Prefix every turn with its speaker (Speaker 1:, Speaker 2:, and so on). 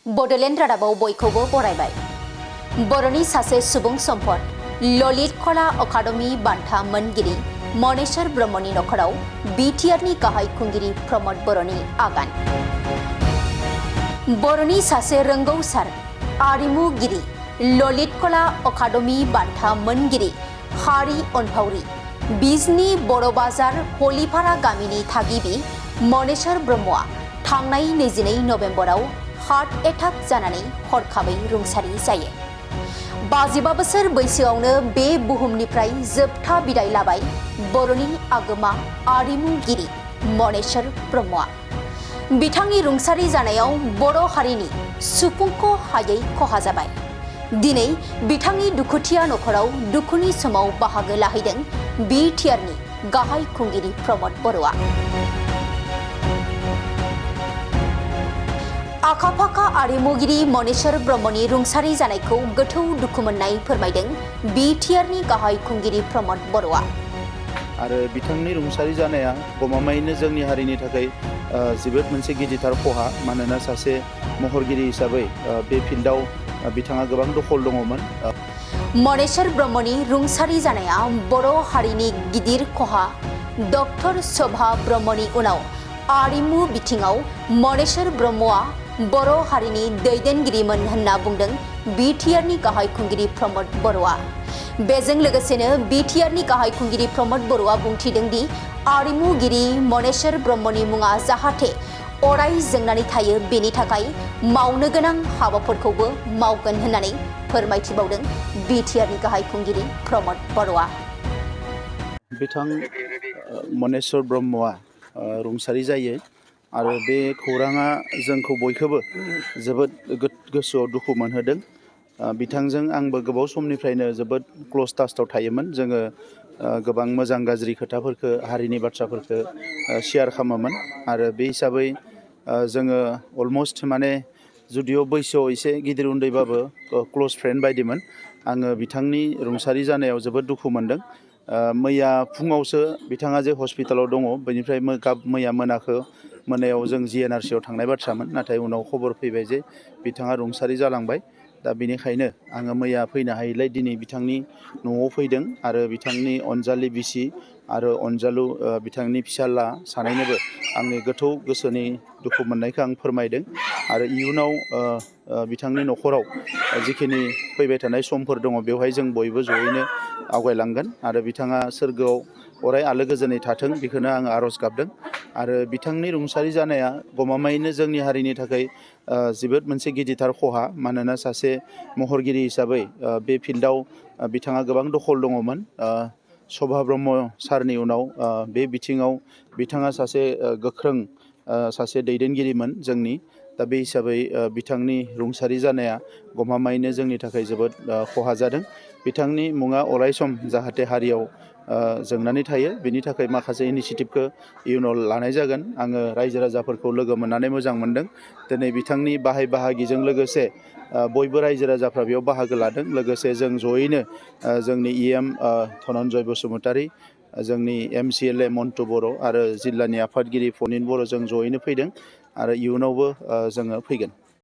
Speaker 1: बड'लेण्ड रादाबाव बयखौबो बरायबाय। बर'नि सासे सुबुं सम्पद ललित कला अकादमी बान्था मोनगिरि मनेश्वर ब्रह्मनि नख'राव बिटिआरनि गाहाय खुंगिरि प्रमद बर'नि आगान। बर'नि सासे रोंगौसार आरिमुगिरि ललित कला अकादमी बान्था मोनगिरि हारि अनफावरि बिजनी बर' बाजार हलिपारा गामिनि थागिबि मनेश्वर ब्रह्मआ थांनाय 22 नभेम्बराव हार्ट एटाक जानानै हरखाबै रुंसारि जायो। 55 बोसोर बैसोआवनो बे बुहुमनिफ्राय जोबथा बिदाय लाबाय बर'नि आगोमा आरिमुगिरि मनेश्वर ब्रह्मआ। बिथांनि रुंसारि जानायाव बर' हारिनि सुफुंख' हायै खहा जाबाय। दिनै बिथांनि दुखुथिया नख'राव दुखुनि समाव बाहागो लाहैदों बिटिआरनि गाहाय खुंगिरि प्रमद बर'आ। आखा-फाखा आरिमुगिरि मनेश्वर ब्रह्मनि रुंसारि जानायखौ गोथौ दुखु मोननाय फोरमायदों बिटिआरनि गाहाय खुंगिरि प्रमद बर'आ।
Speaker 2: आरो बिथांनि रुंसारि जानाया गमामायैनो जोंनि हारिनि थाखाय जोबोद मोनसे गिदिरथार खहा। मानोना सासे महरगिरि हिसाबै बे फिल्डआव बिथाङा गोबां दखल दङमोन।
Speaker 1: मनेश्वर ब्रह्मनि रुंसारि जानाया बर' हारिनि गिदिर खहा। डक्टर शोभा ब्रह्मनि उनाव आरिमु बिथिङाव मनेश्वर ब्रह्मआ बर' हारिनि दैदेनगिरिमोन होनना बुंदों बिटिआरनि गाहाय खुंगिरि प्रमद बर'आ। बेजों लोगोसेनो बिटिआरनि गाहाय खुंगिरि प्रमद बर'आ बुंथिदों दि आरिमुगिरि मनेश्वर ब्रह्मनि मुङा जाहाथे अराय जोंनानै थायो, बेनि थाखाय मावनो गोनां हाबाफोरखौबो मावगोन होननानै फोरमायथिबावदों बिटिआरनि गाहाय खुंगिरि प्रमद बर'आ।
Speaker 2: बिथां मनेश्वर ब्रह्मआ रुंसारि जायो आरो बे खौराङा जोंखौ बयखौबो जोबोद गोसोआव दुखु मोनहोदों। बिथांजों आंबो गोबाव समनिफ्रायनो जोबोद क्ल'ज टाचआव थायोमोन। जोङो गोबां मोजां गाज्रि खोथाफोरखौ हारिनि बाथ्राफोरखौ शेयार खालामोमोन आरो बे हिसाबै जोङो अलमस्ट माने जुदिअ बैसोआव एसे गिदिर उन्दैबाबो क्ल'ज फ्रेन्ड बायदिमोन। आङो बिथांनि रुंसारि जानायाव जोबोद दुखु मोनदों। मैया फुङावसो बिथाङा जे हस्पिटालाव दङ, बेनिफ्राय मैया मोनायाव जों जिएनआरसिआव थांनाय बाथ्रामोन, नाथाय उनाव खबर फैबाय जे बिथाङा रुंसारि जालांबाय। दा बेनिखायनो आङो मैया फैनो हायैलाय दिनै बिथांनि न'आव फैदों आरो बिथांनि अनजालि बिसि आरो अनजालु बिथांनि फिसाला सानैनोबो आंनि गोथौ गोसोनि दुखु मोननायखौ आं फोरमायदों। आरो इयुनाव बिथांनि नख'राव जिखिनि फैबाय थानाय समफोर दङ बेवहाय जों बयबो जयैनो आवगायलांगोन आरो बिथाङा सोरगोआव अराय आलो गोजोनै थाथों, बेखौनो आङो आर'ज गाबदों। आरो बिथांनि रुंसारि जानाया गमामायैनो जोंनि हारिनि थाखाय जोबोद मोनसे गिदिरथार खहा। मानोना सासे महरगिरि हिसाबै बे फिल्डआव बिथाङा गोबां दखल दङमोन। शोभा ब्रह्म सारनि उनाव बे बिथिङाव बिथाङा सासे गोख्रों सासे दैदेनगिरिमोन जोंनि। दा बे हिसाबै बिथांनि रुंसारि जानाया गमामायैनो जोंनि थाखाय जोबोद खहा जादों। बिथांनि मुङा अराय सम जाहाथे हारियाव जोंनानै थायो, बेनि थाखाय माखासे इनिसियेटिभखौ इयुनाव लानाय जागोन। आङो रायजो राजाफोरखौ लोगो मोननानै मोजां मोनदों। दिनै बिथांनि बाहाय बाहागिजों लोगोसे बयबो रायजो राजाफ्रा बेयाव बाहागो लादों। लोगोसे जों जयैनो जोंनि इएम धनन्जय बसुमतारी, जोंनि एमसिएलए मन्टु बर' आरो जिल्लानि आफादगिरि फनिन बर' जों जयैनो फैदों आरो इयुनावबो जोङो फैगोन।